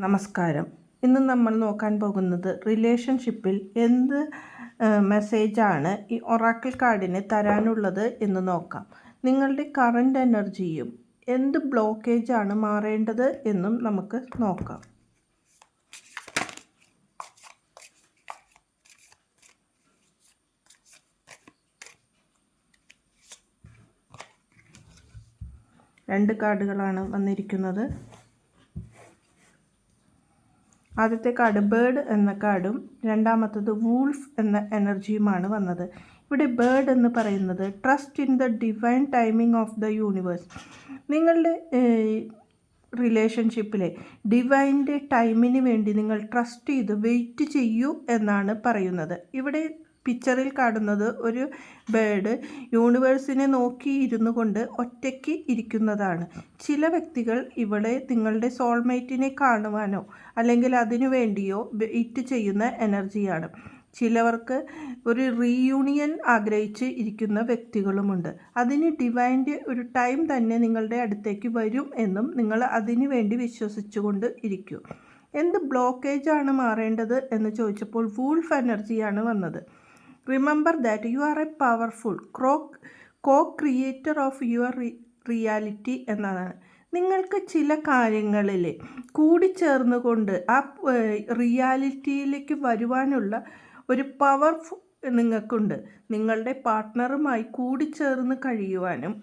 നമസ്കാരം. ഇന്ന് നമ്മൾ നോക്കാൻ പോകുന്നത് റിലേഷൻഷിപ്പിൽ എന്ത് മെസ്സേജാണ് ഈ ഒറാക്കിൾ കാർഡിന് തരാനുള്ളത് എന്ന് നോക്കാം. നിങ്ങളുടെ കറണ്ട് എനർജിയും എന്ത് ബ്ലോക്കേജാണ് മാറേണ്ടത് എന്നും നമുക്ക് നോക്കാം. രണ്ട് കാർഡുകളാണ് വന്നിരിക്കുന്നത്. ആദ്യത്തെ കാർഡ് ബേർഡ് എന്ന കാർഡും രണ്ടാമത്തത് വൂൾഫ് എന്ന എനർജിയുമാണ് വന്നത്. ഇവിടെ ബേർഡ് എന്ന് പറയുന്നത് trust in the divine timing of the universe. നിങ്ങളുടെ റിലേഷൻഷിപ്പിലെ ഡിവൈൻ്റെ ടൈമിന് വേണ്ടി നിങ്ങൾ ട്രസ്റ്റ് ചെയ്ത് വെയിറ്റ് ചെയ്യൂ എന്നാണ് പറയുന്നത്. ഇവിടെ പിക്ചറിൽ കാണുന്നത് ഒരു ബേർഡ് യൂണിവേഴ്സിനെ നോക്കി ഇരുന്നു കൊണ്ട് ഒറ്റയ്ക്ക് ഇരിക്കുന്നതാണ്. ചില വ്യക്തികൾ ഇവിടെ നിങ്ങളുടെ സോൾമേറ്റിനെ കാണുവാനോ അല്ലെങ്കിൽ അതിനു വേണ്ടിയോ വെയിറ്റ് ചെയ്യുന്ന എനർജിയാണ്. ചിലവർക്ക് ഒരു റീയൂണിയൻ ആഗ്രഹിച്ച് ഇരിക്കുന്ന വ്യക്തികളുമുണ്ട്. അതിന് ഡിവൈൻ്റെ ഒരു ടൈം തന്നെ നിങ്ങളുടെ അടുത്തേക്ക് വരും എന്നും നിങ്ങൾ അതിനു വേണ്ടി വിശ്വസിച്ചുകൊണ്ട് ഇരിക്കൂ. എന്ത് ബ്ലോക്കേജാണ് മാറേണ്ടത് എന്ന് ചോദിച്ചപ്പോൾ വൂൾഫ് എനർജിയാണ് വന്നത്. Remember that you are A powerful co-creator of your reality എന്നതാണ്. നിങ്ങൾക്ക് ചില കാര്യങ്ങളിൽ കൂടിച്ചേർന്നുകൊണ്ട് ആ റിയാലിറ്റിയിലേക്ക് വരുവാനുള്ള ഒരു പവർ നിങ്ങൾക്കുണ്ട്. നിങ്ങളുടെ പാർട്ട്ണറുമായി കൂടിച്ചേർന്ന് കഴിയുവാനും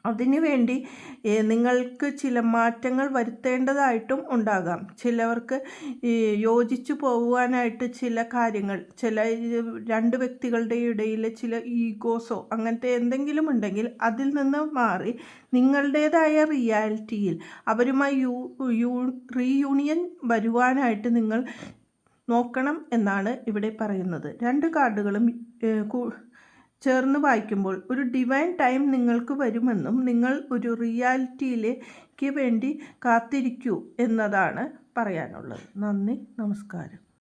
അതിനുവേണ്ടി നിങ്ങൾക്ക് ചില മാറ്റങ്ങൾ വരുത്തേണ്ടതായിട്ടും ഉണ്ടാകാം. ചിലവർക്ക് യോജിച്ചു പോകുവാനായിട്ട് ചില കാര്യങ്ങൾ, ചില രണ്ട് വ്യക്തികളുടെ ഇടയിൽ ചില ഈഗോസോ അങ്ങനത്തെ എന്തെങ്കിലും ഉണ്ടെങ്കിൽ അതിൽ നിന്ന് മാറി നിങ്ങളുടേതായ റിയാലിറ്റിയിൽ അവരുമായി റീയൂണിയൻ വരുവാനായിട്ട് നിങ്ങൾ നോക്കണം എന്നാണ് ഇവിടെ പറയുന്നത്. രണ്ട് കാർഡുകളും ചേർന്ന് വായിക്കുമ്പോൾ ഒരു ഡിവൈൻ ടൈം നിങ്ങൾക്ക് വരുമെന്നും നിങ്ങൾ ഒരു റിയാലിറ്റിയിലേക്ക് വേണ്ടി കാത്തിരിക്കൂ എന്നതാണ് പറയാനുള്ളത്. നന്ദി, നമസ്കാരം.